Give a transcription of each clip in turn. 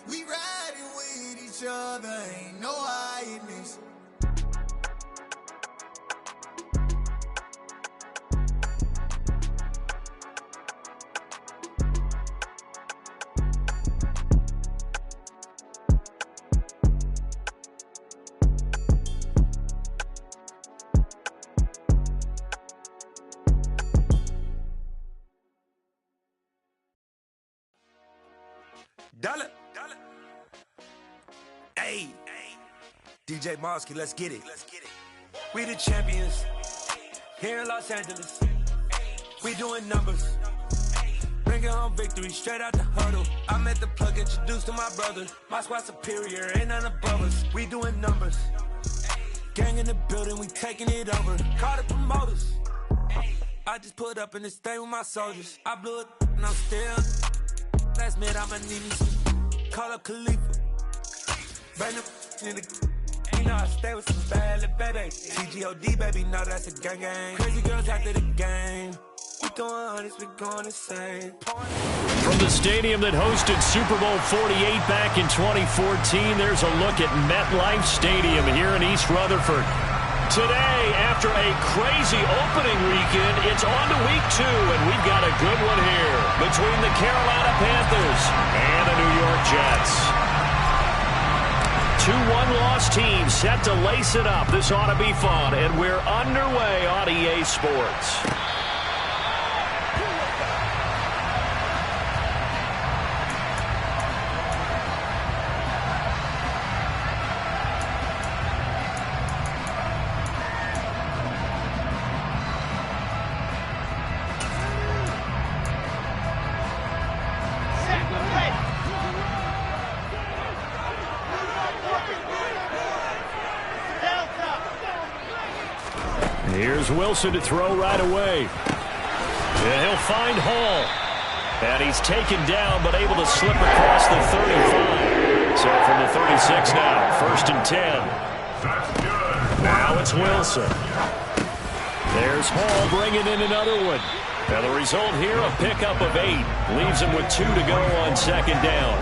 We riding with each other, ain't no hiding this. Dollar. Hey, DJ Mosky, let's get it. We the champions here in Los Angeles. We doing numbers. Bringing home victory straight out the huddle. I met the plug, introduced to my brother. My squad superior, ain't none above us. We doing numbers. Gang in the building, we taking it over. Call the promoters. I just put up in this thing with my soldiers. I blew it and I'm still. Last minute I'ma need me some. Call up Khalifa. Burn the in the. You know I stay with some bad little baby. TGOD baby, no that's a gang gang. Crazy girls after the game. We going honest, we going insane. From the stadium that hosted Super Bowl 48 back in 2014, there's a look at MetLife Stadium here in East Rutherford. Today, after a crazy opening weekend, it's on to week 2, and we've got a good one here between the Carolina Panthers and the New York Jets. 2 one-loss teams set to lace it up. This ought to be fun, and we're underway on EA Sports. Here's Wilson to throw right away. And he'll find Hall. And he's taken down, but able to slip across the 35. So from the 36 now, 1st and 10. Now it's Wilson. There's Hall bringing in another one. And the result here, a pickup of 8. Leaves him with 2 to go on 2nd down.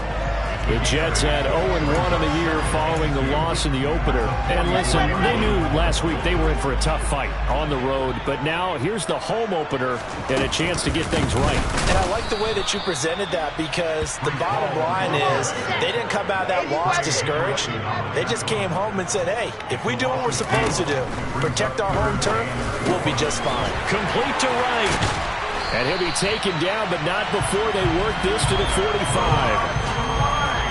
The Jets had 0-1 in the year following the loss in the opener. And listen, they knew last week they were in for a tough fight on the road. But now here's the home opener and a chance to get things right. And I like the way that you presented that, because the bottom line is they didn't come out of that loss discouraged. They just came home and said, hey, if we do what we're supposed to do, protect our home turf, we'll be just fine. Complete to right. And he'll be taken down, but not before they work this to the 45.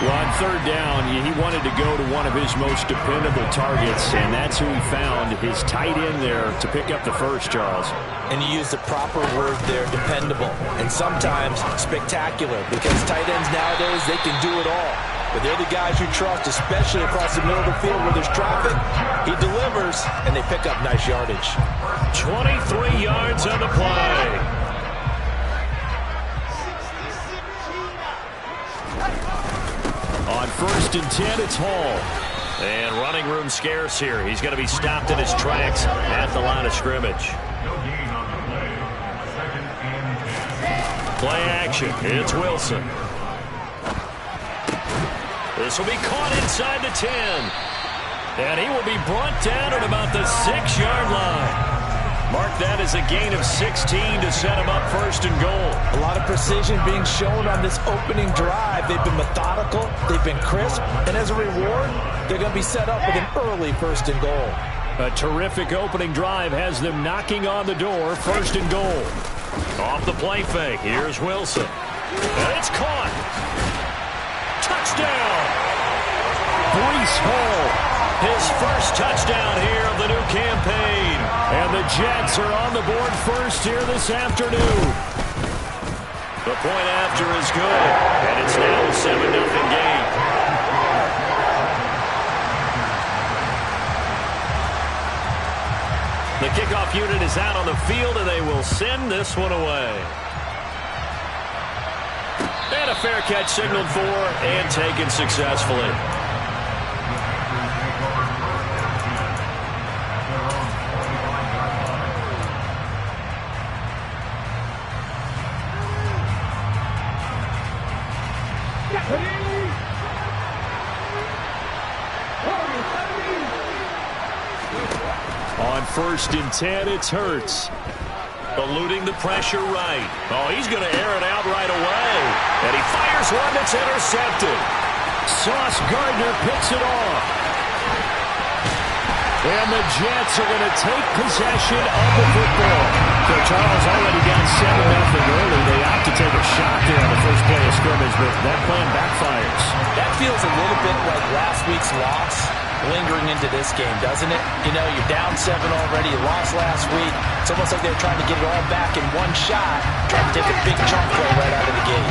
Well, on 3rd down, he wanted to go to one of his most dependable targets, and that's who he found, his tight end there to pick up the first, Charles. And you use the proper word there, dependable, and sometimes spectacular, because tight ends nowadays, they can do it all. But they're the guys you trust, especially across the middle of the field where there's traffic. He delivers, and they pick up nice yardage. 23 yards on the play. On 1st and 10, it's Hall. And running room scarce here. He's going to be stopped in his tracks at the line of scrimmage. Play action. It's Wilson. This will be caught inside the 10. And he will be brought down at about the 6-yard line. Mark that as a gain of 16 to set him up 1st and goal. A lot of precision being shown on this opening drive. They've been methodical, they've been crisp, and as a reward, they're going to be set up with an early 1st and goal. A terrific opening drive has them knocking on the door, 1st and goal. Off the play fake, here's Wilson. And it's caught. Touchdown! Breece Hall. His first touchdown here of the new campaign. And the Jets are on the board first here this afternoon. The point after is good. And it's now a 7-0 game. The kickoff unit is out on the field, and they will send this one away. And a fair catch signaled for and taken successfully. On 1st and 10, it's Hurts. Eluding the pressure right. Oh, he's going to air it out right away. And he fires one that's intercepted. Sauce Gardner picks it off. And the Jets are going to take possession of the football. So Charles already down 7-0 early. They opt to take a shot there on the first play of scrimmage, but that plan backfires. That feels a little bit like last week's loss lingering into this game, doesn't it? You know, you're down 7 already. You lost last week. It's almost like they're trying to get it all back in one shot, trying to take a big chunk play right out of the gate.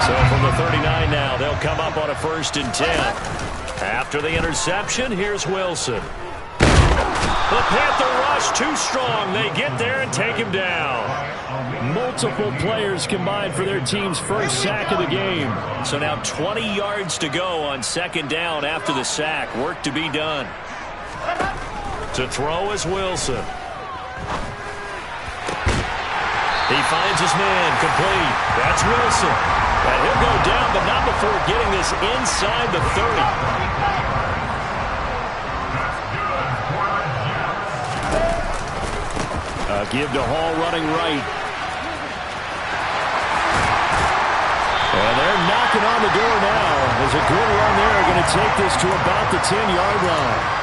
So from the 39 now, they'll come up on a 1st and 10. After the interception, here's Wilson. The Panther rush too strong. They get there and take him down. Multiple players combined for their team's first sack of the game. So now 20 yards to go on 2nd down after the sack. Work to be done. To throw is Wilson. He finds his man complete. That's Wilson. And he'll go down, but not before getting this inside the 30. Give to Hall running right. And they're knocking on the door now. There's a good run there. Going to take this to about the 10-yard line.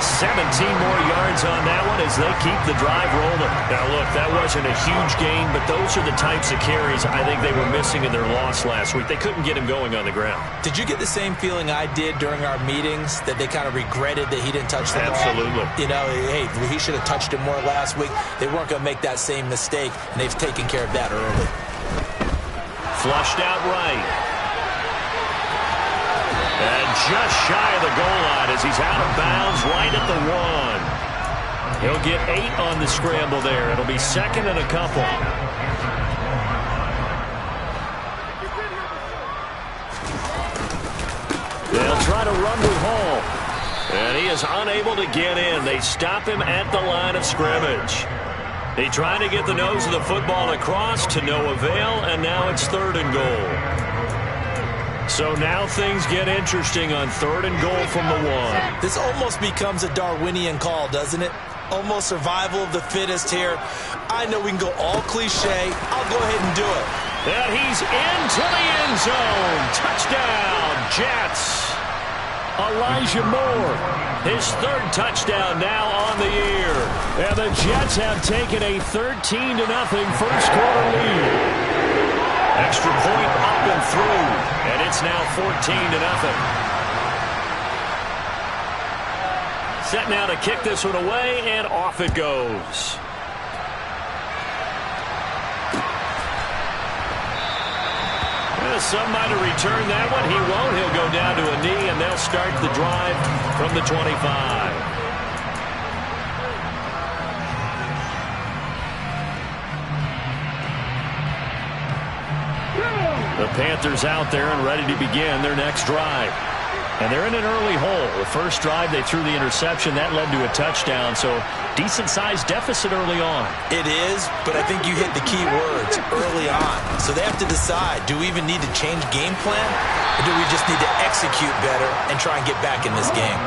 17 more yards on that one as they keep the drive rolling. Now, look, that wasn't a huge gain, but those are the types of carries I think they were missing in their loss last week. They couldn't get him going on the ground. Did you get the same feeling I did during our meetings, that they kind of regretted that he didn't touch the ball? Absolutely. You know, hey, he should have touched it more last week. They weren't going to make that same mistake, and they've taken care of that early. Flushed out right. And just shy of the goal line as he's out of bounds right at the 1. He'll get 8 on the scramble there. It'll be 2nd and a couple. They'll try to run with Hall. And he is unable to get in. They stop him at the line of scrimmage. He tried to get the nose of the football across to no avail, and now it's 3rd and goal. So now things get interesting on 3rd and goal from the 1. This almost becomes a Darwinian call, doesn't it? Almost survival of the fittest here. I know we can go all cliche. I'll go ahead and do it. And he's into the end zone. Touchdown, Jets. Elijah Moore, his 3rd touchdown now on the year. And the Jets have taken a 13-0 first quarter lead. Extra point up and through, and it's now 14-0. Set now to kick this one away, and off it goes. Some might have returned that one. He won't. He'll go down to a knee, and they'll start the drive from the 25. The Panthers out there and ready to begin their next drive. And they're in an early hole. The first drive, they threw the interception. That led to a touchdown, so decent-sized deficit early on. It is, but I think you hit the key words early on. So they have to decide, do we even need to change game plan, or do we just need to execute better and try and get back in this game?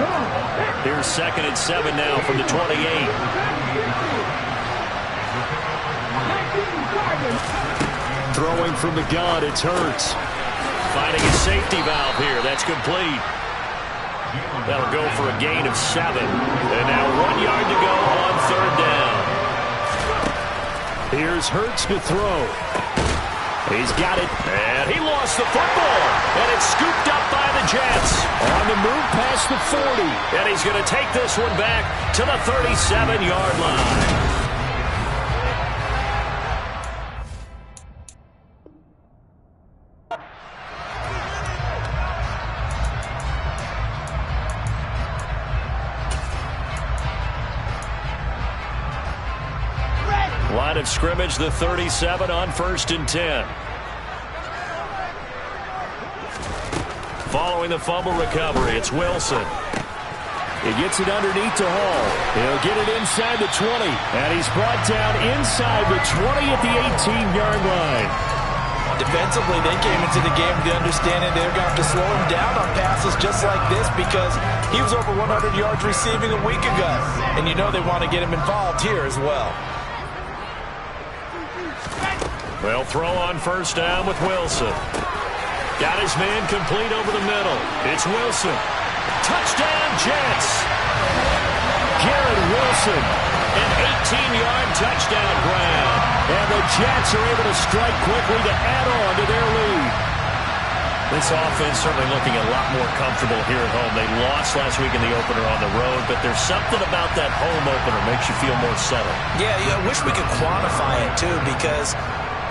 Here's 2nd and 7 now from the 28. Throwing from the gun, it's Hurts. Finding a safety valve here. That's complete. That'll go for a gain of 7. And now 1 yard to go on 3rd down. Here's Hurts to throw. He's got it. And he lost the football. And it's scooped up by the Jets. On the move past the 40. And he's going to take this one back to the 37-yard line. Line of scrimmage, the 37 on 1st and 10. Following the fumble recovery, it's Wilson. He gets it underneath to Hall. He'll get it inside the 20. And he's brought down inside the 20 at the 18-yard line. Defensively, they came into the game with the understanding they're going to have to slow him down on passes just like this because he was over 100 yards receiving a week ago. And you know they want to get him involved here as well. Well, throw on first down with Wilson. Got his man complete over the middle. It's Wilson. Touchdown, Jets. Garrett Wilson, an 18-yard touchdown grab. And the Jets are able to strike quickly to add on to their lead. This offense certainly looking a lot more comfortable here at home. They lost last week in the opener on the road, but there's something about that home opener makes you feel more settled. Yeah, I wish we could quantify it, too, because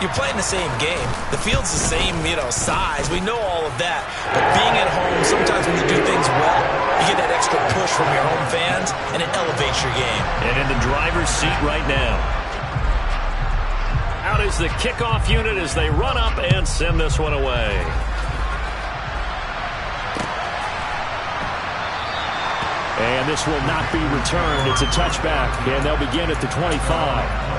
you're playing the same game. The field's the same, size. We know all of that. But being at home, sometimes when you do things well, you get that extra push from your home fans, and it elevates your game. And in the driver's seat right now. Out is the kickoff unit as they run up and send this one away. And this will not be returned. It's a touchback, and they'll begin at the 25.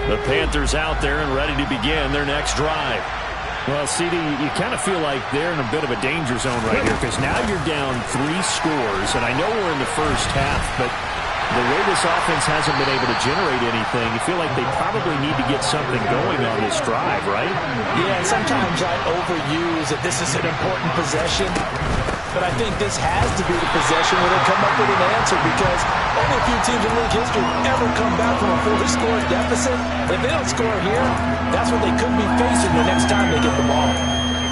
The Panthers out there and ready to begin their next drive. Well, CD, you kind of feel like they're in a bit of a danger zone right here because now you're down 3 scores, and I know we're in the first half, but the way this offense hasn't been able to generate anything, you feel like they probably need to get something going on this drive, right? Yeah, and sometimes I overuse that this is an important possession, but I think this has to be the possession where they come up with an answer because only a few teams in league history ever come back from a 4-score deficit. If they don't score here, that's what they could be facing the next time they get the ball.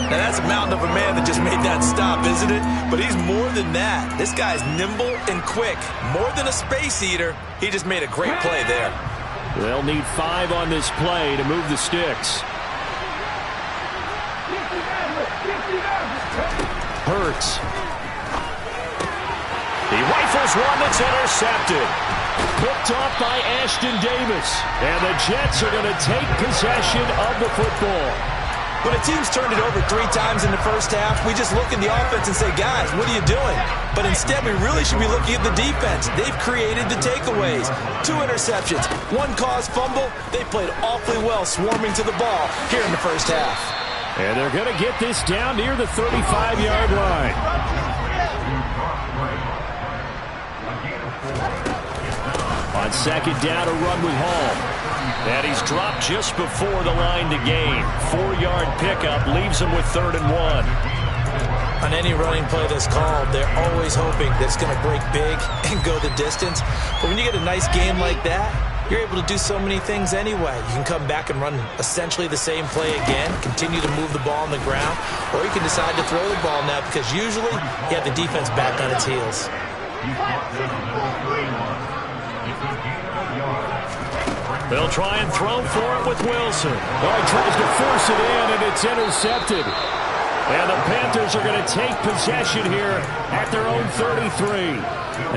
Now, that's a mountain of a man that just made that stop, isn't it? But he's more than that. This guy's nimble and quick. More than a space eater, he just made a great play there. They'll need 5 on this play to move the sticks. Hurts. He rifles one that's intercepted. Picked off by Ashton Davis. And the Jets are going to take possession of the football. When a team's turned it over 3 times in the first half, we just look at the offense and say, guys, what are you doing? But instead, we really should be looking at the defense. They've created the takeaways. 2 interceptions, 1 caused fumble. They played awfully well swarming to the ball here in the first half. And they're going to get this down near the 35-yard line. On second down, a run with Hall. And he's dropped just before the line to gain. 4-yard pickup leaves him with 3rd and 1. On any running play that's called, they're always hoping that it's going to break big and go the distance. But when you get a nice game like that, you're able to do so many things anyway. You can come back and run essentially the same play again, continue to move the ball on the ground, or you can decide to throw the ball now because usually you have the defense back on its heels. They'll try and throw for it with Wilson. Oh, he tries to force it in, and it's intercepted. And the Panthers are going to take possession here at their own 33.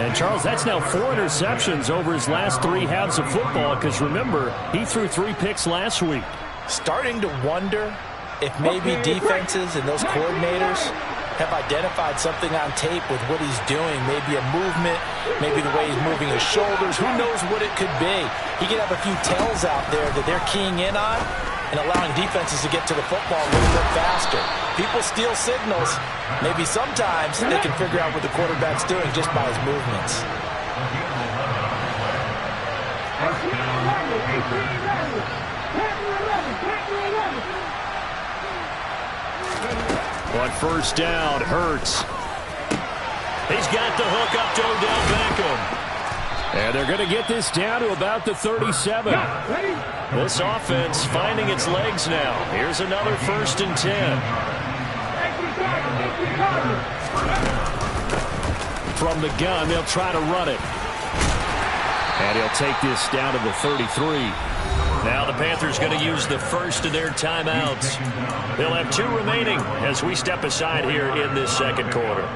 And, Charles, that's now 4 interceptions over his last 3 halves of football because, remember, he threw 3 picks last week. Starting to wonder if maybe defenses and those coordinators have identified something on tape with what he's doing. Maybe a movement, maybe the way he's moving his shoulders. Who knows what it could be? He could have a few tells out there that they're keying in on and allowing defenses to get to the football a little bit faster. People steal signals. Maybe sometimes they can figure out what the quarterback's doing just by his movements. On first down, Hurts. He's got the hook up to Odell Beckham. And they're going to get this down to about the 37. This offense finding its legs now. Here's another 1st and 10. From the gun, they'll try to run it. And he'll take this down to the 33. Now the Panthers going to use the first of their timeouts. They'll have 2 remaining as we step aside here in this second quarter.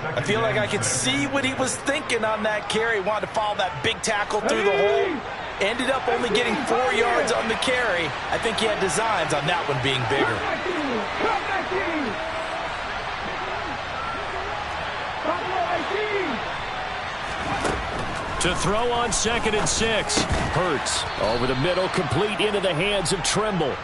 I feel like I could see what he was thinking on that carry. He wanted to follow that big tackle through the hole. Ended up only getting 4 yards on the carry. I think he had designs on that one being bigger. To throw on 2nd and 6. Hurts over the middle, complete into the hands of Trimble.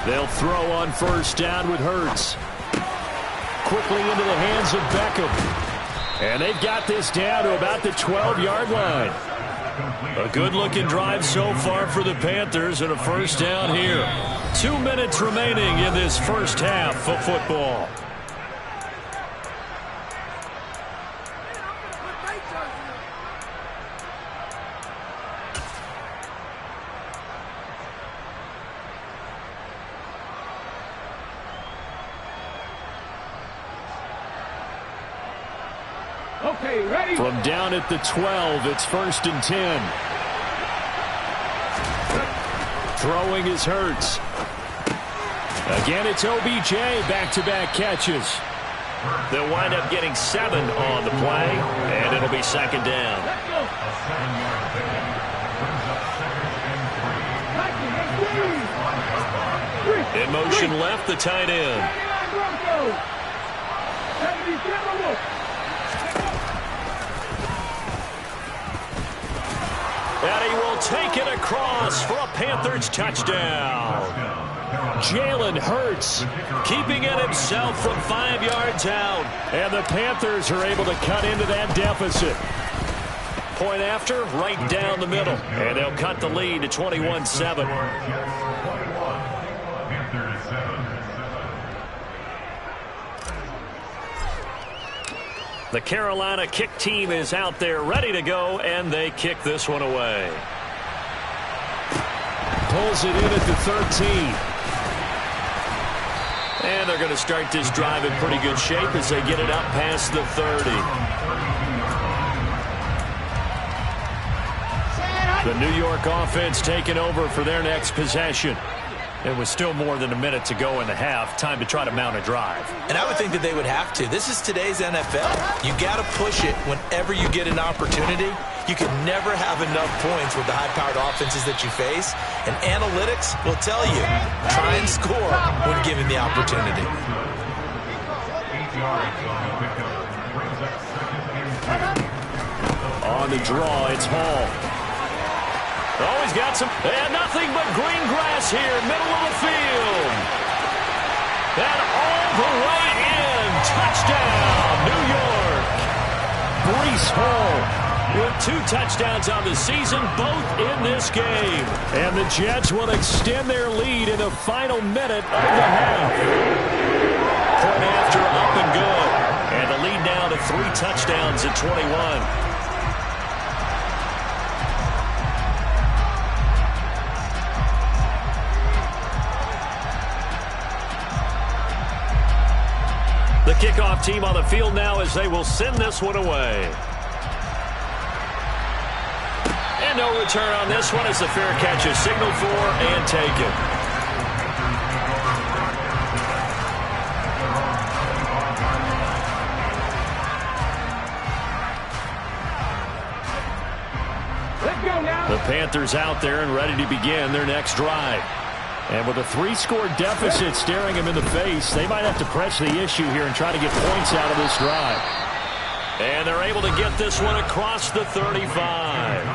They'll throw on 1st down with Hurts. Quickly into the hands of Beckham. And they've got this down to about the 12-yard line. A good-looking drive so far for the Panthers and a 1st down here. 2 minutes remaining in this first half of football. Okay, ready? From down at the 12, it's 1st and 10. Throwing is Hurts. Again, it's OBJ, back-to-back catches. They'll wind up getting 7 on the play, and it'll be 2nd down. In motion left, the tight end. And he will take it across for a Panthers touchdown. Jalen Hurts keeping it himself from 5 yards out. And the Panthers are able to cut into that deficit. Point after, right down the middle. And they'll cut the lead to 21-7. The Carolina kick team is out there ready to go, and they kick this one away. Pulls it in at the 13. And they're going to start this drive in pretty good shape as they get it up past the 30. The New York offense taking over for their next possession. It was still more than a minute to go in the half. Time to try to mount a drive. And I would think that they would have to. This is today's NFL. You got to push it whenever you get an opportunity. You can never have enough points with the high-powered offenses that you face. And analytics will tell you, try and score when given the opportunity. On the draw, it's Hall. Oh, he's got some, and nothing but green grass here, middle of the field. And all the way in, touchdown, New York. Breece Hall with 2 touchdowns on the season, both in this game. And the Jets will extend their lead in the final minute of the half. Point after, up and good. And the lead now to 3 touchdowns at 21. The kickoff team on the field now as they will send this one away. And no return on this one as the fair catch is signaled for and taken. Let's go now. The Panthers out there and ready to begin their next drive. And with a 3-score deficit staring him in the face, they might have to press the issue here and try to get points out of this drive. And they're able to get this one across the 35.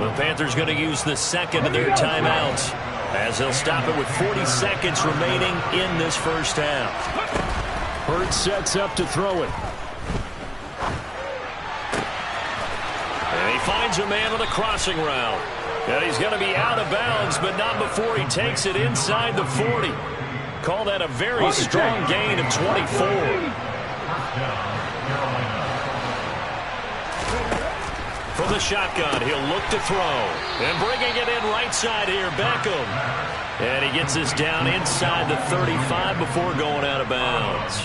The Panthers going to use the second of their timeouts as they'll stop it with 40 seconds remaining in this first half. Hurts sets up to throw it. And he finds a man on the crossing route. And he's going to be out of bounds, but not before he takes it inside the 40. Call that a very strong gain of 24. From the shotgun, he'll look to throw. And bringing it in right side here, Beckham. And he gets this down inside the 35 before going out of bounds.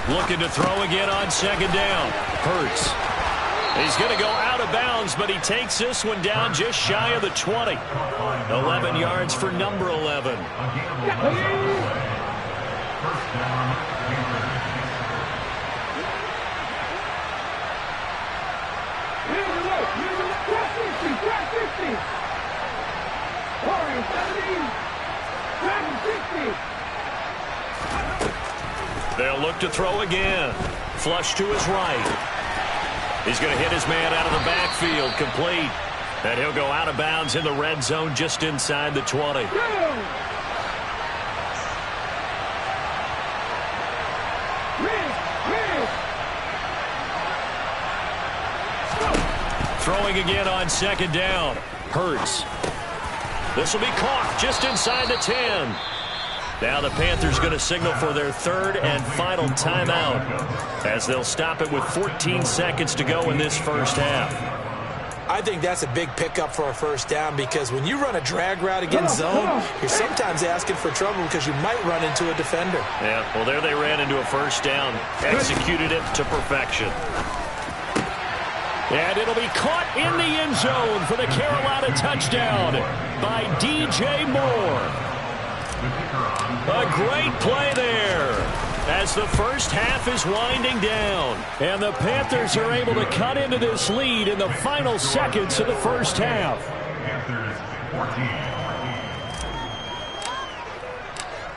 Looking to throw again on 2nd down. Hurts. He's going to go out of bounds, but he takes this one down just shy of the 20. 11 yards for number 11. They'll look to throw again. Flush to his right. He's going to hit his man out of the backfield, complete. And he'll go out of bounds in the red zone just inside the 20. Throwing again on second down. Hurts. This will be caught just inside the 10. Now the Panthers going to signal for their third and final timeout as they'll stop it with 14 seconds to go in this first half. I think that's a big pickup for a first down because when you run a drag route against zone, you're sometimes asking for trouble because you might run into a defender. Yeah, well, there they ran into a first down, executed it to perfection. And it'll be caught in the end zone for the Carolina touchdown by DJ Moore. A great play there as the first half is winding down. And the Panthers are able to cut into this lead in the final seconds of the first half.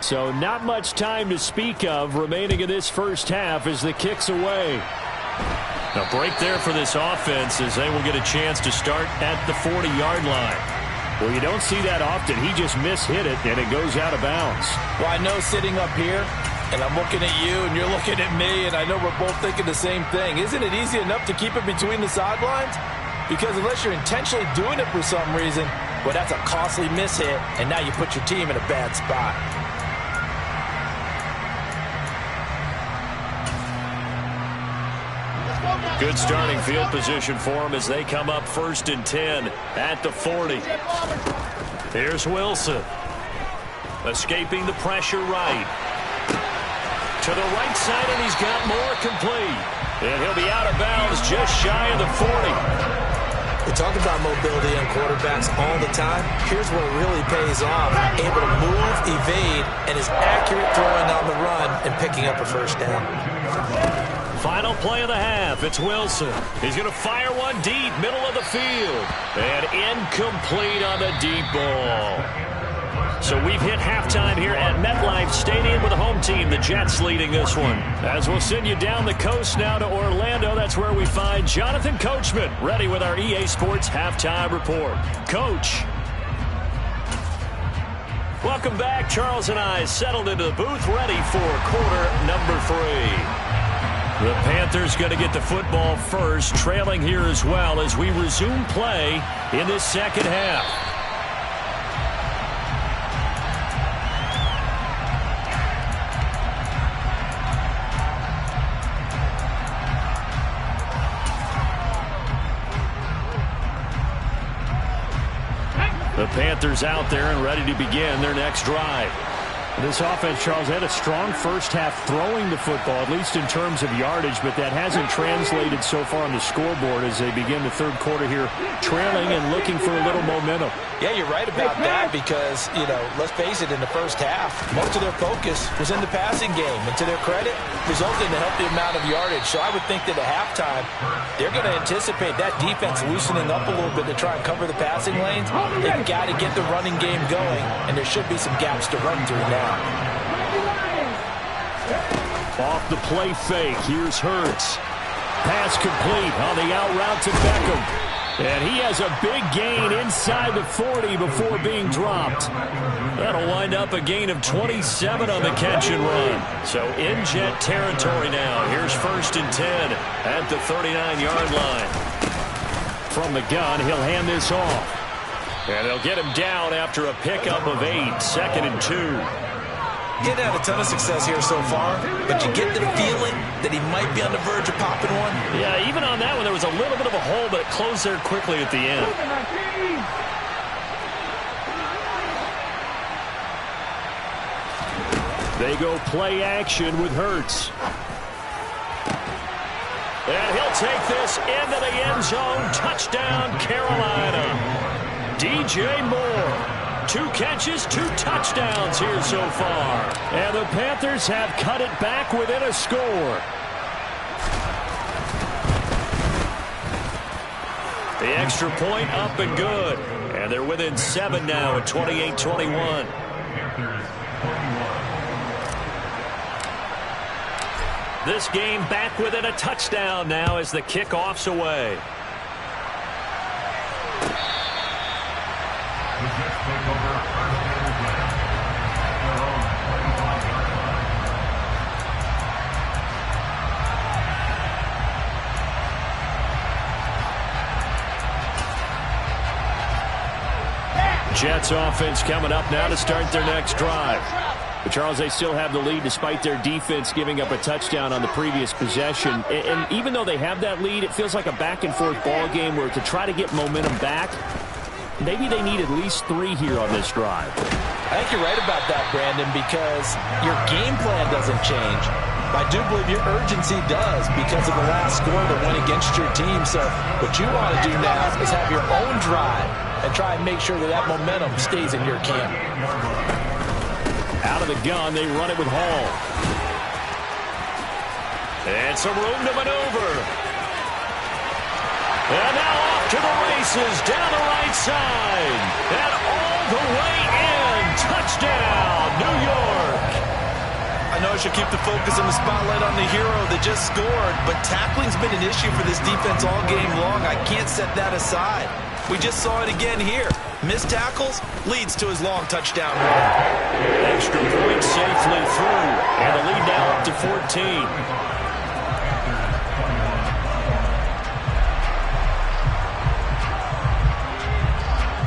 So not much time to speak of remaining in this first half as the kick's away. A break there for this offense as they will get a chance to start at the 40-yard line. Well, you don't see that often. He just mishit it, and it goes out of bounds. Well, I know sitting up here, and I'm looking at you, and you're looking at me, and I know we're both thinking the same thing. Isn't it easy enough to keep it between the sidelines? Because unless you're intentionally doing it for some reason, well, that's a costly mishit, and now you put your team in a bad spot. Good starting field position for them as they come up 1st and 10 at the 40. Here's Wilson. Escaping the pressure right. To the right side, and he's got more complete. And he'll be out of bounds just shy of the 40. We talk about mobility on quarterbacks all the time. Here's where it really pays off. Able to move, evade, and is accurate throwing on the run and picking up a first down. Final play of the half. It's Wilson. He's going to fire one deep, middle of the field. And incomplete on the deep ball. So we've hit halftime here at MetLife Stadium with the home team, the Jets, leading this one. As we'll send you down the coast now to Orlando, that's where we find Jonathan Coachman, ready with our EA Sports Halftime Report. Coach. Welcome back. Charles and I settled into the booth, ready for quarter number 3. The Panthers going to get the football first, trailing here as well as we resume play in this second half. The Panthers out there and ready to begin their next drive. This offense, Charles, had a strong first half throwing the football, at least in terms of yardage, but that hasn't translated so far on the scoreboard as they begin the third quarter here, trailing and looking for a little momentum. Yeah, you're right about that because, you know, let's face it, in the first half, most of their focus was in the passing game. And to their credit, resulted in a healthy amount of yardage. So I would think that at halftime, they're going to anticipate that defense loosening up a little bit to try and cover the passing lanes. They've got to get the running game going, and there should be some gaps to run through now. Off the play fake, here's Hurts. Pass complete on the out route to Beckham. And he has a big gain inside the 40 before being dropped. That'll wind up a gain of 27 on the catch and run. So in Jet territory now. Here's 1st and 10 at the 39-yard line. From the gun, he'll hand this off. And they'll get him down after a pickup of 8, 2nd and 2. Getting had a ton of success here so far, but you get the feeling that he might be on the verge of popping one. Yeah, even on that one, there was a little bit of a hole, but it closed there quickly at the end. They go play action with Hurts. And he'll take this into the end zone. Touchdown, Carolina. DJ Moore. 2 catches, 2 touchdowns here so far. And the Panthers have cut it back within a score. The extra point up and good. And they're within 7 now at 28-21. This game back within a touchdown now as the kickoff's away. Jets offense coming up now to start their next drive. But Charles, they still have the lead despite their defense giving up a touchdown on the previous possession. And even though they have that lead, it feels like a back-and-forth ball game where to try to get momentum back, maybe they need at least 3 here on this drive. I think you're right about that, Brandon, because your game plan doesn't change. I do believe your urgency does because of the last score that went against your team. So what you want to do now is have your own drive and try and make sure that that momentum stays in your camp. Out of the gun, they run it with Hall. And some room to maneuver. And now off to the races, down the right side. And all the way in. Touchdown, New York. I know I should keep the focus and the spotlight on the hero that just scored, but tackling's been an issue for this defense all game long. I can't set that aside. We just saw it again here. Missed tackles leads to his long touchdown run. Extra point safely through. And the lead now up to 14.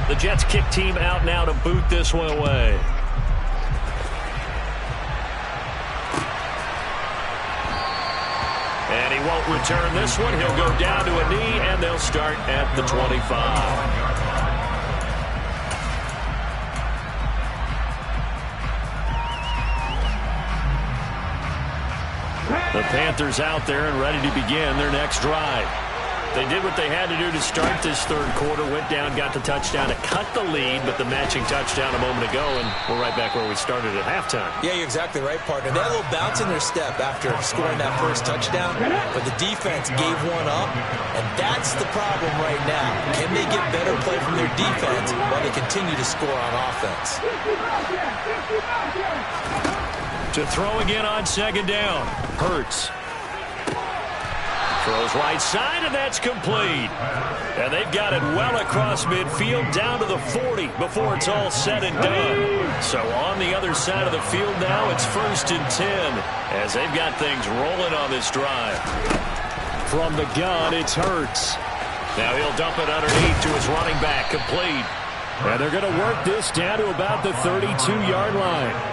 The Jets kick team out now to boot this one away. And he won't return this one. He'll go down to a knee, and they'll start at the 25. The Panthers out there and ready to begin their next drive. They did what they had to do to start this third quarter, went down, got the touchdown to cut the lead, but the matching touchdown a moment ago, and we're right back where we started at halftime. Yeah, you're exactly right, partner. They had a little bounce in their step after scoring that first touchdown, but the defense gave one up, and that's the problem right now. Can they get better play from their defense while they continue to score on offense? To throw again on second down. Hurts. Throws right side, and that's complete. And they've got it well across midfield down to the 40 before it's all said and done. So on the other side of the field now, it's 1st and 10 as they've got things rolling on this drive. From the gun, it's Hurts. Now he'll dump it underneath to his running back, complete. And they're going to work this down to about the 32-yard line.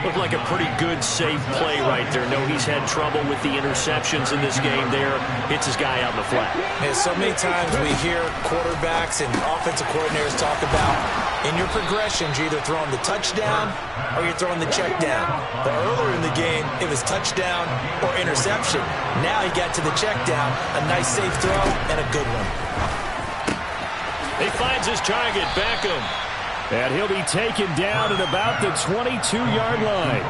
Looked like a pretty good, safe play right there. No, he's had trouble with the interceptions in this game there. Hits his guy out in the flat. And so many times we hear quarterbacks and offensive coordinators talk about in your progressions, you're either throwing the touchdown or you're throwing the check down. But earlier in the game, it was touchdown or interception. Now he got to the check down, a nice safe throw, and a good one. He finds his target, Beckham. And he'll be taken down at about the 22-yard line.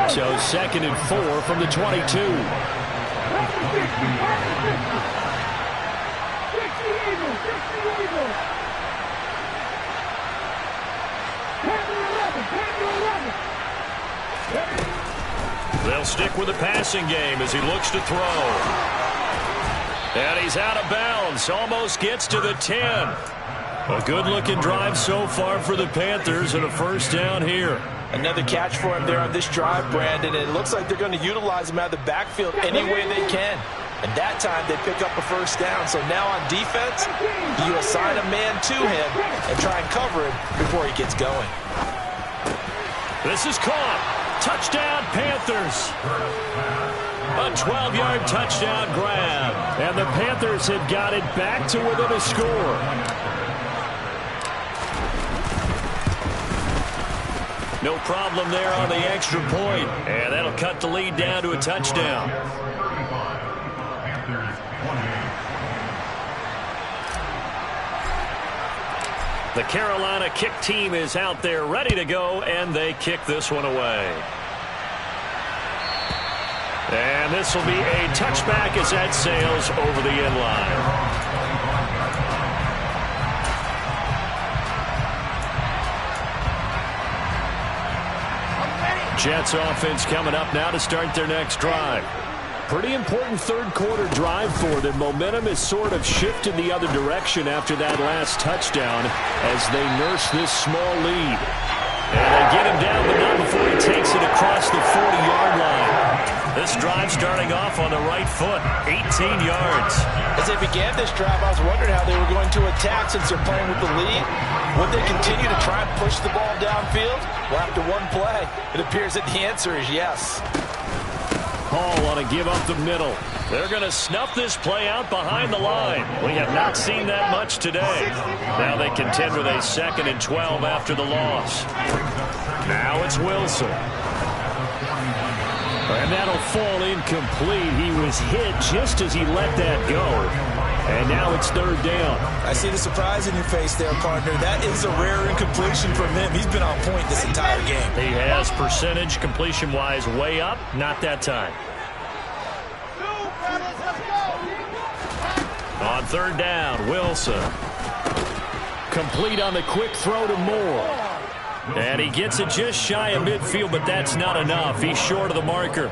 So 2nd and 4 from the 22. They'll stick with the passing game as he looks to throw. And he's out of bounds. Almost gets to the 10. A good-looking drive so far for the Panthers and a first down here. Another catch for him there on this drive, Brandon. And it looks like they're going to utilize him out of the backfield any way they can. And that time they pick up a first down. So now on defense, you assign a man to him and try and cover him before he gets going. This is caught. Touchdown, Panthers. A 12-yard touchdown grab. And the Panthers have got it back to within a score. No problem there on the extra point. And that'll cut the lead down to a touchdown. The Carolina kick team is out there ready to go, and they kick this one away. And this will be a touchback as that sails over the end line. Jets offense coming up now to start their next drive. Pretty important third quarter drive for them. Momentum has sort of shifted the other direction after that last touchdown as they nurse this small lead. And they get him down, but not before he takes it across the 40-yard line. This drive starting off on the right foot, 18 yards. As they began this drive, I was wondering how they were going to attack since they're playing with the lead. Would they continue to try and push the ball downfield? Well, after one play, it appears that the answer is yes. Hall want to give up the middle. They're going to snuff this play out behind the line. We have not seen that much today. Now they contend with a 2nd and 12 after the loss. Now it's Wilson. And that'll fall incomplete. He was hit just as he let that go. And now it's 3rd down. I see the surprise in your face there, partner. That is a rare incompletion from him. He's been on point this entire game. He has percentage completion-wise way up. Not that time. On 3rd down, Wilson. Complete on the quick throw to Moore. And he gets it just shy of midfield, but that's not enough. He's short of the marker.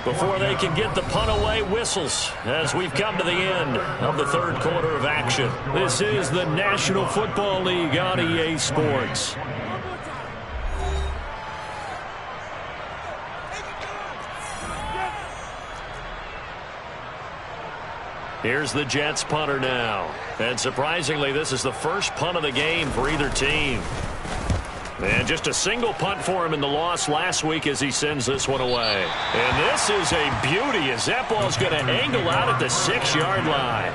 Before they can get the punt away, whistles as we've come to the end of the third quarter of action. This is the National Football League on EA Sports. Here's the Jets punter now. And surprisingly, this is the first punt of the game for either team. And just a single punt for him in the loss last week as he sends this one away. And this is a beauty as that ball's going to angle out at the 6-yard line.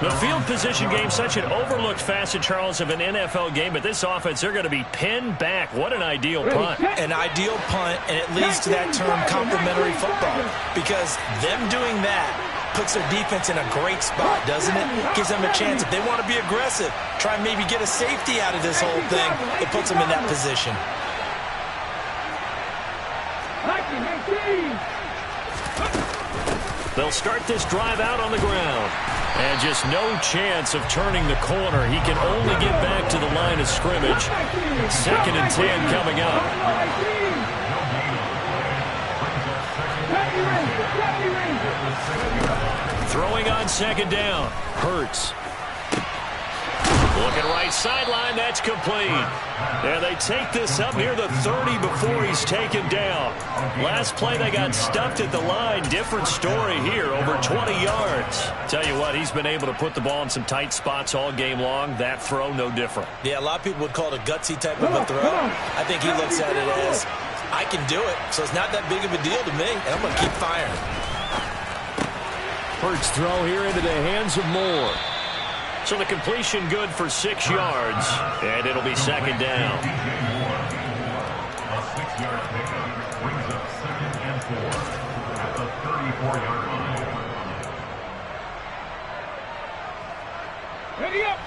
The field position game, such an overlooked facet, Charles, of an NFL game. But this offense, they're going to be pinned back. What an ideal punt. An ideal punt, and it leads to that term complementary football. Because them doing that puts their defense in a great spot, doesn't it? Gives them a chance. If they want to be aggressive, try and maybe get a safety out of this whole thing, it puts them in that position. They'll start this drive out on the ground. And just no chance of turning the corner. He can only get back to the line of scrimmage. 2nd and 10 coming up. Throwing on 2nd down. Hurts. Looking right sideline. That's complete. And they take this up near the 30 before he's taken down. Last play, they got stuffed at the line. Different story here. Over 20 yards. Tell you what, he's been able to put the ball in some tight spots all game long. That throw, no different. Yeah, a lot of people would call it a gutsy type of a throw. I think he looks at it as, I can do it, so it's not that big of a deal to me, and I'm going to keep firing. Hurts throw here into the hands of Moore. So the completion good for 6 yards, and it'll be 2nd down. A 6-yard pickup brings up 2nd and 4 at the 34-yard line. Ready up!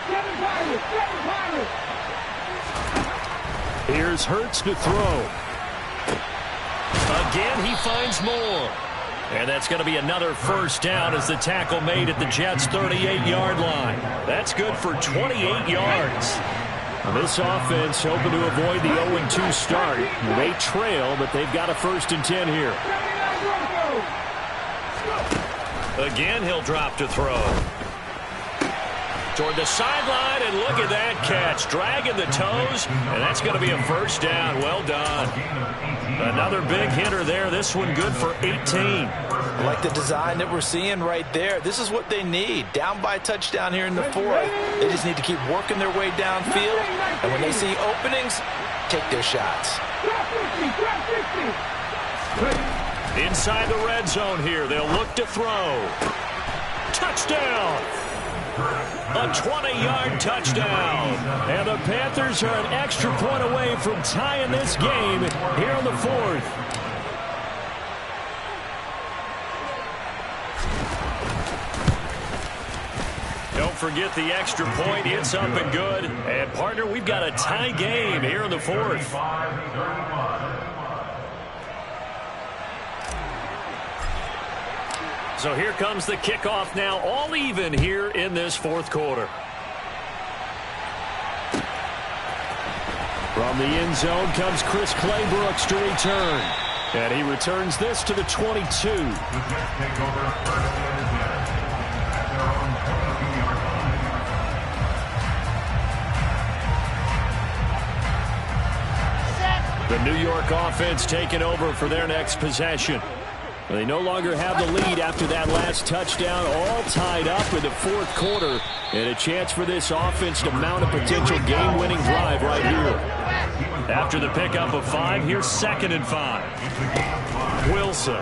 Seven Pirates! Here's Hurts to throw. Again, he finds Moore. And that's going to be another 1st down as the tackle made at the Jets' 38-yard line. That's good for 28 yards. This offense hoping to avoid the 0-2 start. They trail, but they've got a 1st and 10 here. Again, he'll drop to throw. Toward the sideline, and look at that catch. Dragging the toes, and that's going to be a 1st down. Well done. Another big hitter there. This one good for 18. I like the design that we're seeing right there. This is what they need. Down by a touchdown here in the 4th. They just need to keep working their way downfield. And when they see openings, take their shots. Inside the red zone here. They'll look to throw. Touchdown. A 20-yard touchdown. And the Panthers are an extra point away from tying this game here in the fourth. Don't forget the extra point. It's up and good. And, partner, we've got a tie game here in the fourth. So here comes the kickoff now, all even here in this fourth quarter. From the end zone comes Chris Claybrooks to return. And he returns this to the 22. The Jets take over first and 10 at their own 22-yard line. The New York offense taking over for their next possession. They no longer have the lead after that last touchdown, all tied up in the fourth quarter, and a chance for this offense to mount a potential game-winning drive right here. After the pickup of 5, here's 2nd and 5. Wilson.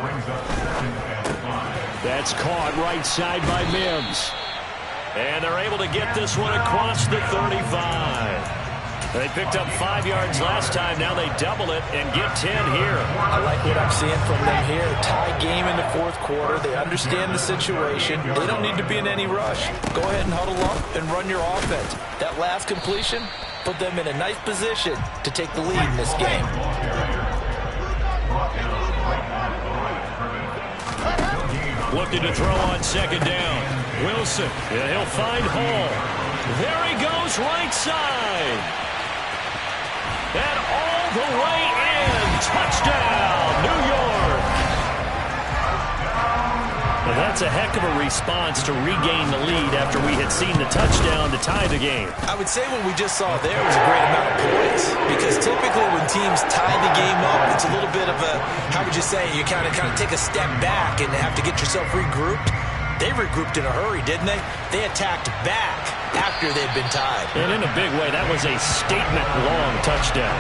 That's caught right side by Mims. And they're able to get this one across the 35. They picked up 5 yards last time. Now they double it and get 10 here. I like what I'm seeing from them here. Tie game in the fourth quarter. They understand the situation. They don't need to be in any rush. Go ahead and huddle up and run your offense. That last completion put them in a nice position to take the lead in this game. Looking to throw on 2nd down. Wilson, and he'll find Hall. There he goes, right side. And all the way in. Touchdown, New York. Well, that's a heck of a response to regain the lead after we had seen the touchdown to tie the game. I would say what we just saw there was a great amount of points, because typically when teams tie the game up, it's a little bit of a, how would you say, you kind of take a step back and have to get yourself regrouped. They regrouped in a hurry, didn't they? They attacked back after they'd been tied. And in a big way, that was a statement-long touchdown.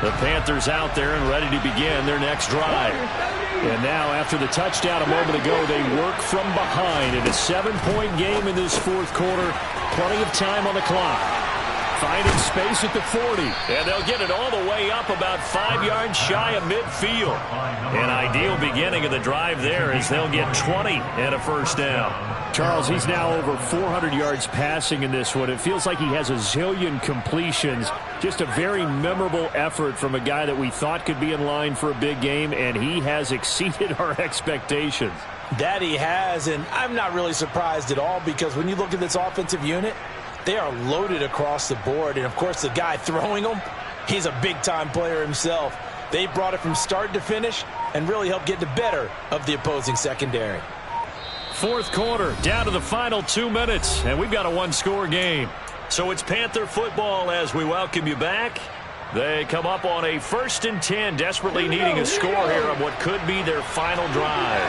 The Panthers out there and ready to begin their next drive. And now, after the touchdown a moment ago, they work from behind in a 7-point game in this fourth quarter. Plenty of time on the clock. Finding space at the 40. And they'll get it all the way up about 5 yards shy of midfield. An ideal beginning of the drive there as they'll get 20 and a first down. Charles, he's now over 400 yards passing in this one. It feels like he has a zillion completions. Just a very memorable effort from a guy that we thought could be in line for a big game, and he has exceeded our expectations. That he has, and I'm not really surprised at all, because when you look at this offensive unit, they are loaded across the board. And, of course, the guy throwing them, he's a big-time player himself. They brought it from start to finish and really helped get the better of the opposing secondary. Fourth quarter, down to the final 2 minutes, and we've got a one-score game. So it's Panther football as we welcome you back. They come up on a 1st and 10, desperately needing a score here on what could be their final drive.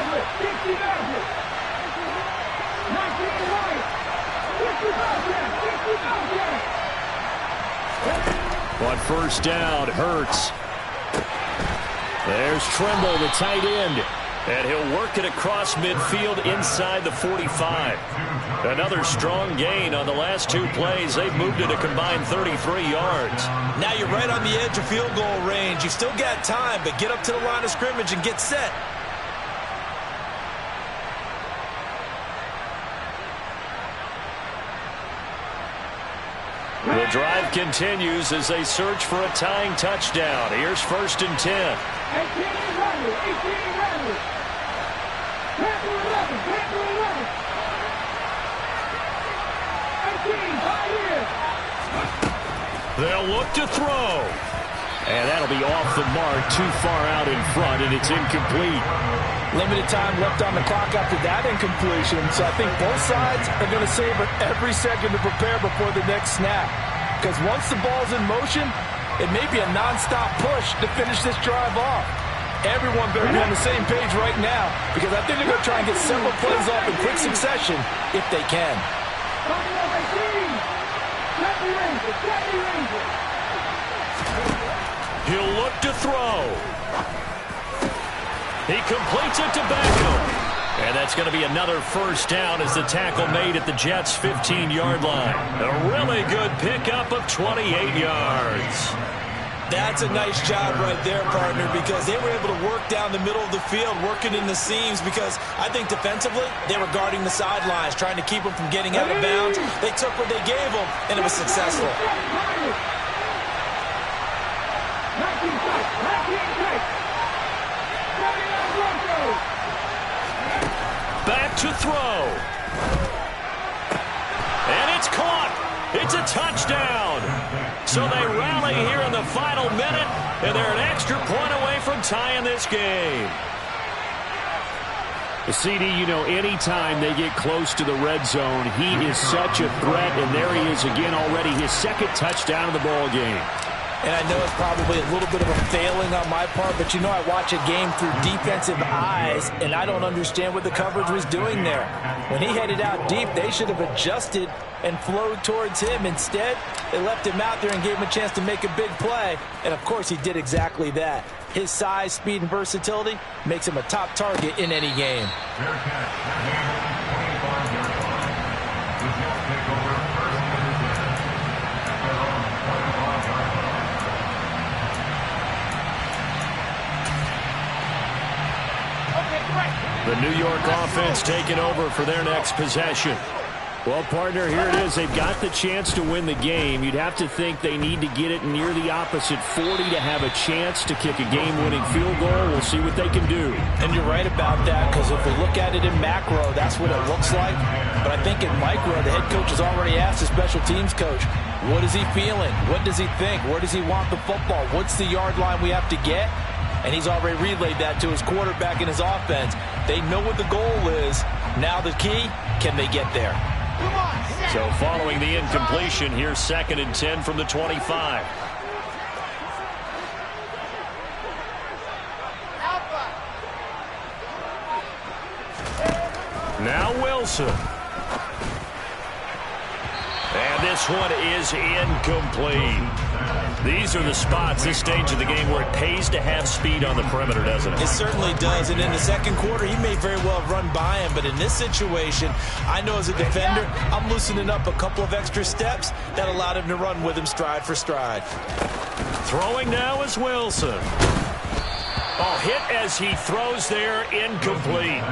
On first down, Hurts. There's Tremble, the tight end. And he'll work it across midfield inside the 45. Another strong gain on the last 2 plays. They've moved it a combined 33 yards. Now you're right on the edge of field goal range. You've still got time, but get up to the line of scrimmage and get set. The drive continues as they search for a tying touchdown. Here's 1st and 10. They'll look to throw. And that'll be off the mark, too far out in front, and it's incomplete. Limited time left on the clock after that incompletion, so I think both sides are going to savor every second to prepare before the next snap. Because once the ball's in motion, it may be a nonstop push to finish this drive off. Everyone better be on the same page right now, because I think they're going to try and get several plays off in quick succession if they can. He completes it to Beckham. And that's going to be another first down as the tackle made at the Jets' 15-yard line. A really good pickup of 28 yards. That's a nice job right there, partner, because they were able to work down the middle of the field, working in the seams, because I think defensively they were guarding the sidelines, trying to keep them from getting out of bounds. They took what they gave them, and it was successful. Back to throw. And it's caught. It's a touchdown. So they rally here in the final minute, and they're an extra point away from tying this game. CD, you know, anytime they get close to the red zone, he is such a threat, and there he is again already, his second touchdown of the ball game. And I know it's probably a little bit of a failing on my part, but you know I watch a game through defensive eyes, and I don't understand what the coverage was doing there. When he headed out deep, they should have adjusted and flowed towards him. Instead, they left him out there and gave him a chance to make a big play. And, of course, he did exactly that. His size, speed, and versatility makes him a top target in any game. The New York offense taking over for their next possession. Well, partner, here it is. They've got the chance to win the game. You'd have to think they need to get it near the opposite 40 to have a chance to kick a game-winning field goal. We'll see what they can do. And you're right about that, because if we look at it in macro, that's what it looks like. But I think in micro, the head coach has already asked the special teams coach, what is he feeling? What does he think? Where does he want the football? What's the yard line we have to get? And he's already relayed that to his quarterback and his offense. They know what the goal is. Now the key, can they get there? So following the incompletion, here's 2nd and 10 from the 25. Now Wilson. And this one is incomplete. These are the spots, this stage of the game, where it pays to have speed on the perimeter, doesn't it? It certainly does. And in the second quarter, he may very well have run by him. But in this situation, I know as a defender, I'm loosening up a couple of extra steps that allowed him to run with him stride for stride. Throwing now is Wilson. Oh, hit as he throws there, incomplete.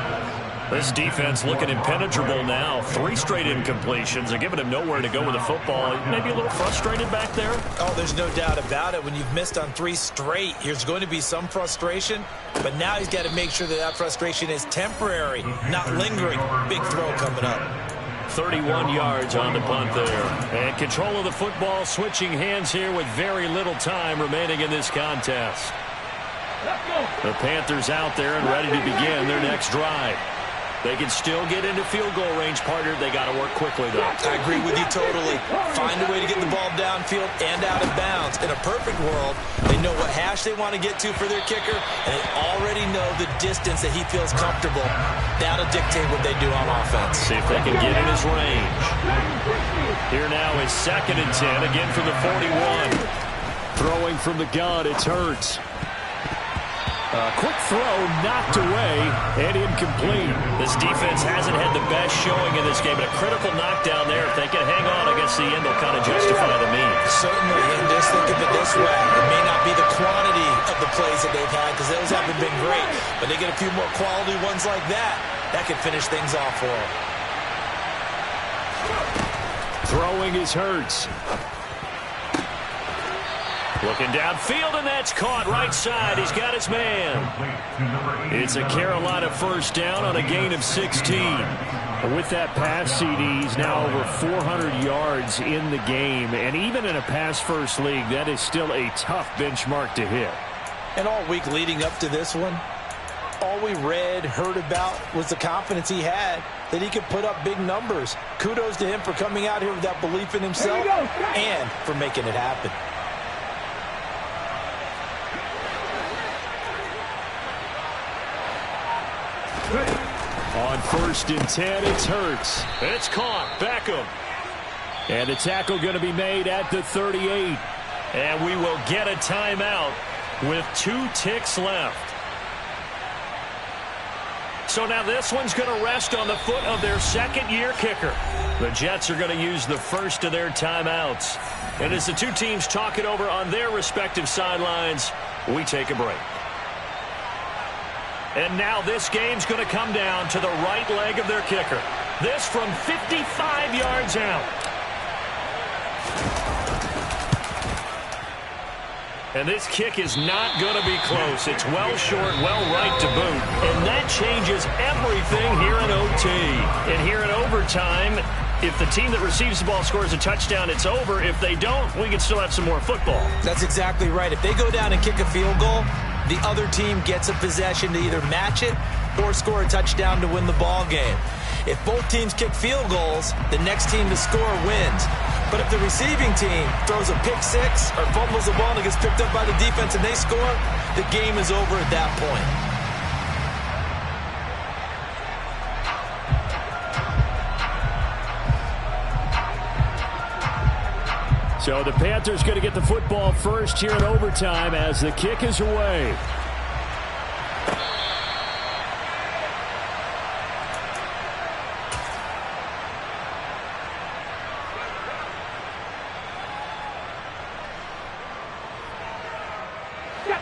This defense looking impenetrable now. 3 straight incompletions. They're giving him nowhere to go with the football. Maybe a little frustrated back there. Oh, there's no doubt about it. When you've missed on 3 straight, there's going to be some frustration. But now he's got to make sure that that frustration is temporary, not lingering. Big throw coming up. 31 yards on the punt there. And control of the football, switching hands here with very little time remaining in this contest. The Panthers out there and ready to begin their next drive. They can still get into field goal range, partner. They got to work quickly, though. I agree with you totally. Find a way to get the ball downfield and out of bounds. In a perfect world, they know what hash they want to get to for their kicker, and they already know the distance that he feels comfortable. That'll dictate what they do on offense. See if they can get in his range. Here now is 2nd and 10, again from the 41. Throwing from the gun, it's Hurts. Quick throw, knocked away, and incomplete. This defense hasn't had the best showing in this game, but a critical knockdown there. If they can hang on, I guess the end will kind of justify the means. Certainly, and just think of it this way. It may not be the quantity of the plays that they've had, because those haven't been great, but they get a few more quality ones like that. That could finish things off for them. Throwing is Hurts. Looking downfield, and that's caught right side. He's got his man. It's a Carolina first down on a gain of 16. With that pass, CD, he's now over 400 yards in the game. And even in a pass-first league, that is still a tough benchmark to hit. And all week leading up to this one, all we read, heard about was the confidence he had that he could put up big numbers. Kudos to him for coming out here with that belief in himself and for making it happen. On 1st and 10, it's Hurts. It's caught. Beckham. And the tackle going to be made at the 38. And we will get a timeout with 2 ticks left. So now this one's going to rest on the foot of their second-year kicker. The Jets are going to use the first of their timeouts. And as the two teams talk it over on their respective sidelines, we take a break. And now this game's going to come down to the right leg of their kicker. This from 55 yards out. And this kick is not going to be close. It's well short, well right to boot. And that changes everything here in OT. And here in overtime, if the team that receives the ball scores a touchdown, it's over. If they don't, we can still have some more football. That's exactly right. If they go down and kick a field goal, the other team gets a possession to either match it or score a touchdown to win the ball game. If both teams kick field goals, the next team to score wins. But if the receiving team throws a pick six or fumbles the ball and it gets picked up by the defense and they score, the game is over at that point. So the Panthers going to get the football first here in overtime as the kick is away.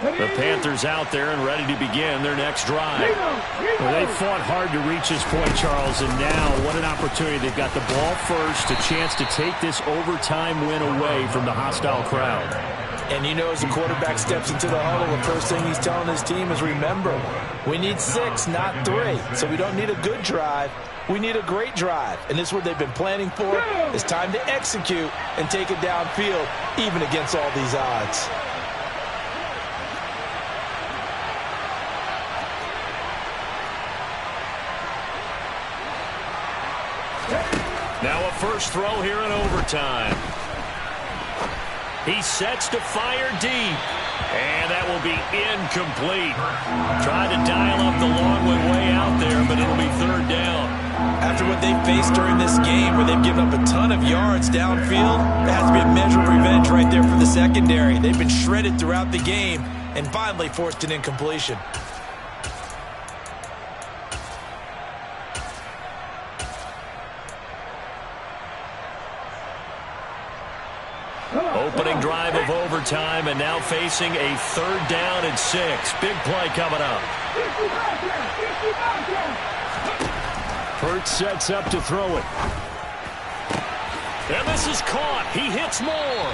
The Panthers out there and ready to begin their next drive. Well, they fought hard to reach this point, Charles, and now what an opportunity. They've got the ball first, a chance to take this overtime win away from the hostile crowd. And you know, as the quarterback steps into the huddle, the first thing he's telling his team is, remember, we need 6, not 3. So we don't need a good drive. We need a great drive. And this is what they've been planning for. It's time to execute and take it downfield, even against all these odds. Now a first throw here in overtime. He sets to fire deep. And that will be incomplete. Tried to dial up the long way out there, but it'll be third down. After what they've faced during this game where they've given up a ton of yards downfield, there has to be a measure of revenge right there for the secondary. They've been shredded throughout the game and finally forced an incompletion. Opening drive of overtime and now facing a third down and 6. Big play coming up. Hurts sets up to throw it. And this is caught. He hits Moore.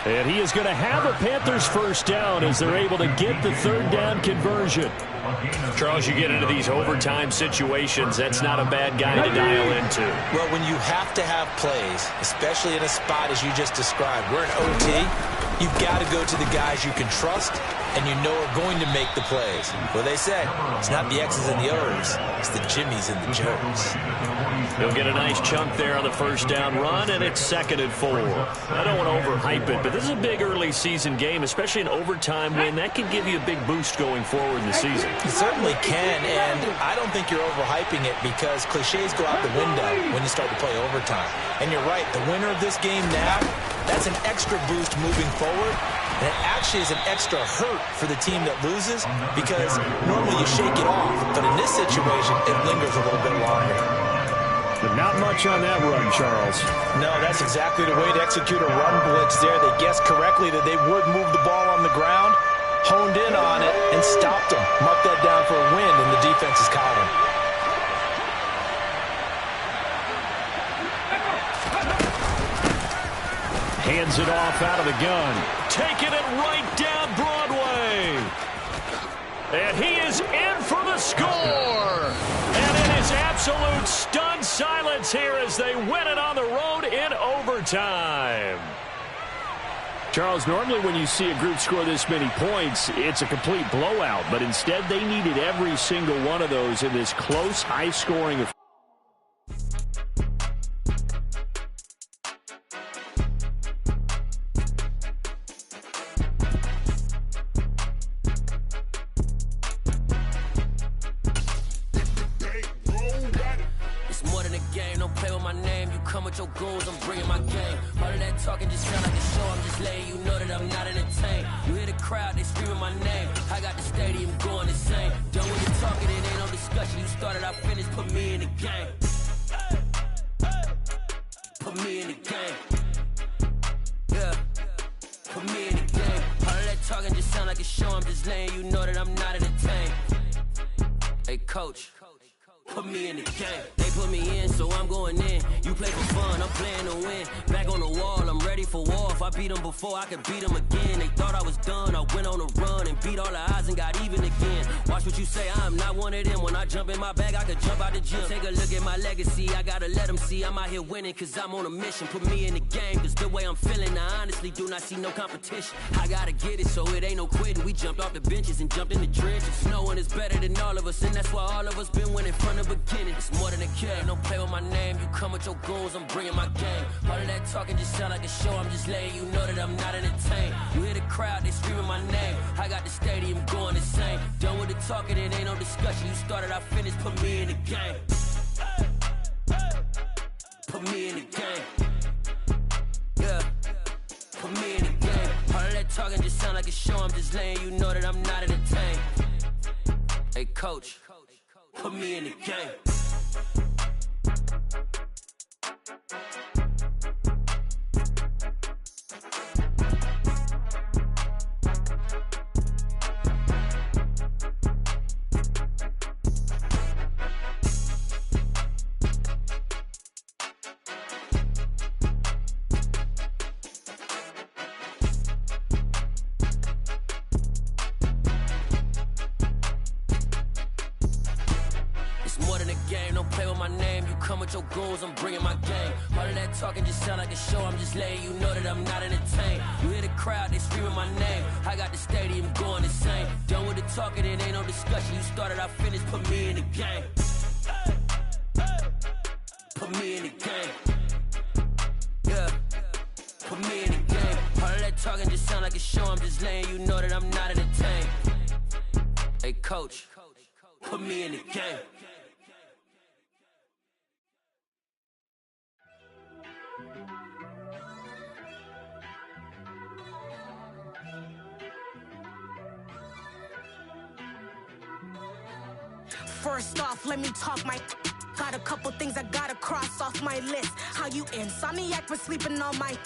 And he is going to have a Panthers first down as they're able to get the third down conversion. Charles, you get into these overtime situations, that's not a bad guy to dial into. Well, when you have to have plays, especially in a spot as you just described, we're in OT, you've got to go to the guys you can trust and you know are going to make the plays. Well, they say, it's not the X's and the O's, it's the Jimmys and the Joes. He'll get a nice chunk there on the first down run, and it's 2nd and 4. I don't want to overhype it, but this is a big early season game, especially an overtime win. That can give you a big boost going forward in the season. It certainly can, and I don't think you're overhyping it because cliches go out the window when you start to play overtime. And you're right, the winner of this game now, that's an extra boost moving forward. And it actually is an extra hurt for the team that loses because normally you shake it off. But in this situation, it lingers a little bit longer. But not much on that run, Charles. No, that's exactly the way to execute a run blitz there. They guessed correctly that they would move the ball on the ground, honed in on it, and stopped them. Mark that down for a win in the defense's column. Hands it off out of the gun. Taking it right down Broadway. And he is in for the score. And it is absolute stunned silence here as they win it on the road in overtime. Charles, normally when you see a group score this many points, it's a complete blowout. But instead, they needed every single one of those in this close, high-scoring affair. Your goals, I'm bringing my game. All of that talking just sound like a show. I'm just letting you know that I'm not entertained. You hear the crowd, they screaming my name. I got the stadium going insane. Done with the talking, it ain't no discussion. You started, I finished, put me in the game. Put me in the game. Yeah, put me in the game. All of that talking just sound like a show, I'm just laying. You know that I'm not entertained. Hey, coach, put me in the game. They put me in, so I'm going in. You play for fun, I'm playing to win. Back on the wall, I'm ready for war. If I beat them before, I could beat them again. They thought I was done, I went on a run and beat all the odds and got even again. Watch what you say, I'm not one of them. When I jump in my bag, I could jump out the gym. Take a look at my legacy, I gotta let them see I'm out here winning, cause I'm on a mission. Put me in the game, cause the way I'm feeling, I honestly do not see no competition. I gotta get it, so it ain't no quitting. We jumped off the benches and jumped in the trenches. No one is better than all of us, and that's why all of us been winning from the beginning. It's more than a game, don't play with my name. You come with your goons, I'm bringing my game. All of that talking just sound like a show, I'm just letting you know that I'm not entertained. You hear the crowd, they screaming my name. I got the stadium going insane. Done with the talking, it ain't no discussion. You started, I finished, put me in the game. Put me in the game. Yeah, put me in the game. All of that talking just sound like a show, I'm just letting you know that I'm not entertained. Hey coach, put me in the game. Your goons, I'm bringing my game. All of that talking just sound like a show, I'm just letting you know that I'm not entertained. You hear the crowd, they screaming my name. I got the stadium going insane. Done with the talking, it ain't no discussion. You started, I finished, put me in the game. Put me in the game. Yeah, put me in the game. All of that talking just sound like a show, I'm just letting you know that I'm not entertained. Hey coach, put me in the game. First off, let me talk my... Got a couple things I gotta cross off my list. How you insomniac for sleeping on my...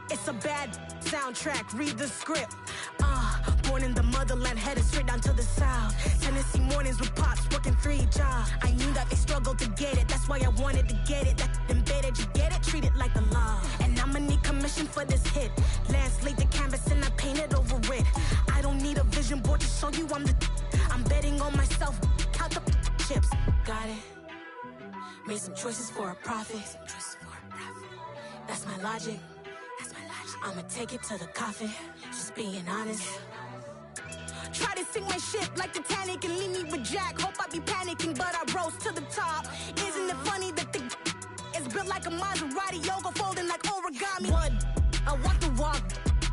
It's a bad soundtrack, read the script. Born in the motherland, headed straight down to the south. Tennessee mornings with pops, working 3 jobs. I knew that they struggled to get it, that's why I wanted to get it. That embedded, you get it, treat it like a law. And I'ma need commission for this hit. Lance laid the canvas and I painted over it. I don't need a vision board to show you I'm the... I'm betting on myself, count the chips. Got it. Made some choices for a profit. That's my logic. I'ma take it to the coffin. Just being honest. Try to sink my ship like Titanic and leave me with Jack. Hope I be panicking, but I rose to the top. Isn't it funny that the is built like a Maserati, yoga folding like origami? What? I walk the walk.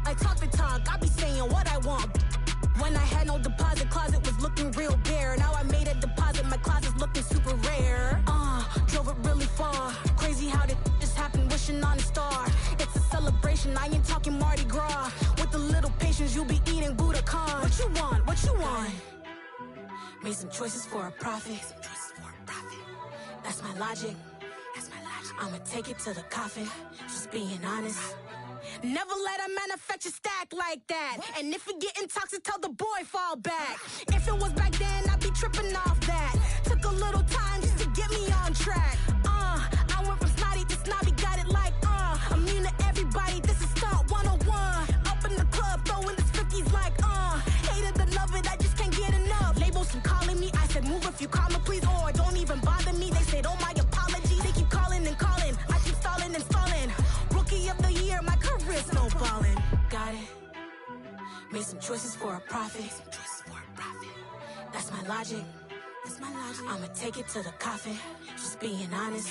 I talk the talk. I be saying what I want. When I had no deposit, closet was looking real bare. Now I made a deposit, my closet's looking super rare. Drove it really far. Crazy how did this happen, wishing on a star. It's a celebration, I ain't talking Mardi Gras. With a little patience, you'll be eating Budokan. What you want? What you want? Made some choices for a profit. That's my logic. I'ma take it to the coffin. Just being honest. Never let a manufacture stack like that. And if we getting toxic, tell the boy fall back. If it was back then, I'd be tripping off that. Took a little time just to get me on track. I went from snotty to snobby, got it like, immune to everybody, this is stunt 101. Up in the club, throwing this 50s like, hated to love it, I just can't get enough. Labels keep calling me, I said move if you call me please, or don't even bother me. They said, oh my apology, they keep calling and calling. I keep stalling and stalling. Rookie of the year, my career's snowballing. Got it. Made some choices for a profit. That's my logic. I'ma take it to the coffin. Just being honest.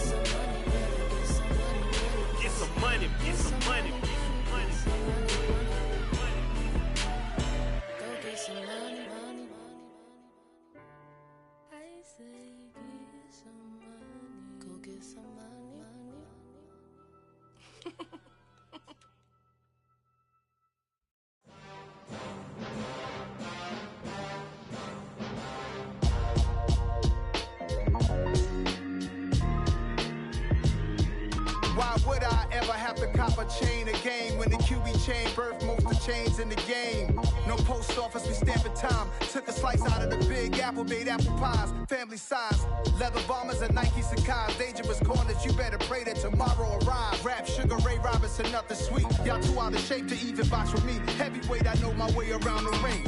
Why would I ever have to cop a chain a game when the QB chain birthed most of chains in the game? No post office, we stamping time. Took a slice out of the Big Apple, made apple pies, family size. Leather bombers and Nike Sacai's, dangerous corners. You better pray that tomorrow arrive. Rap, Sugar Ray Robinson, nothing sweet. Y'all too out of shape to even box with me. Heavyweight, I know my way around the ring.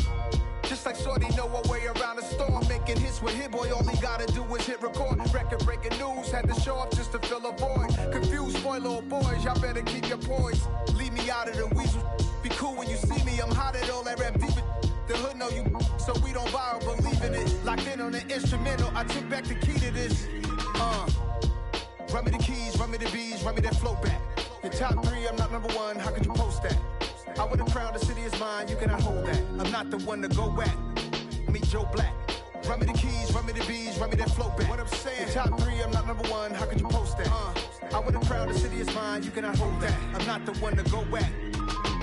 Just like Shorty know a way around the storm. Making hits with Hit Boy, all he gotta do is hit record. Record breaking news, had to show up just to fill a void. Confused, spoiled little boys, y'all better keep your poise. Leave me out of the weasel. Be cool when you see me, I'm hot at all that rap deep. The hood know you, so we don't borrow, believe in it. Locked in on the instrumental, I took back the key to this. Run me the keys, run me the bees, run me that flow back. Your top 3, I'm not number 1, how could you post that? I would've crowned the city is mine, you cannot hold that. I'm not the one to go back. Meet Joe Black. Run me the keys, run me the bees, run me that flow back. What I'm saying, your top 3, I'm not number 1, how could you post that? I would've crowned the city is mine, you cannot hold that. I'm not the one to go back.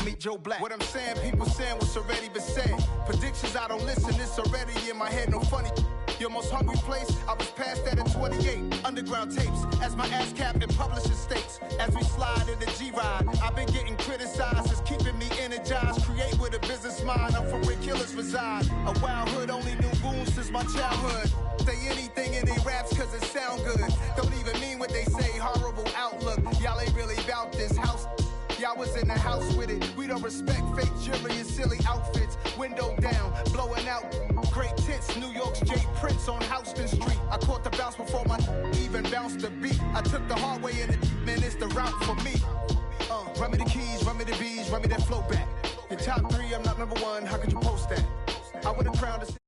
Meet Joe Black. What I'm saying, people saying what's already been said. Predictions, I don't listen, it's already in my head, no funny. Your most hungry place, I was past that at 28. Underground tapes, as my ass cap in publishing states. As we slide in the G-Ride, I've been getting criticized, it's keeping me energized. Create with a business mind, I'm from where killers reside. A wild hood, only knew goons since my childhood. Say anything in their raps cause it sound good. Don't even mean what they say, horrible outlook. Y'all ain't really about this house. Y'all was in the house with it. We don't respect fake jewelry and silly outfits. Window down, blowing out great tits. New York's J. Prince on Houston Street. I caught the bounce before my even bounced the beat. I took the hard way in it, man, it's the route for me. Run me the keys, run me the bees, run me that flow back. Your top 3, I'm not number 1, how could you post that? I would've crowned the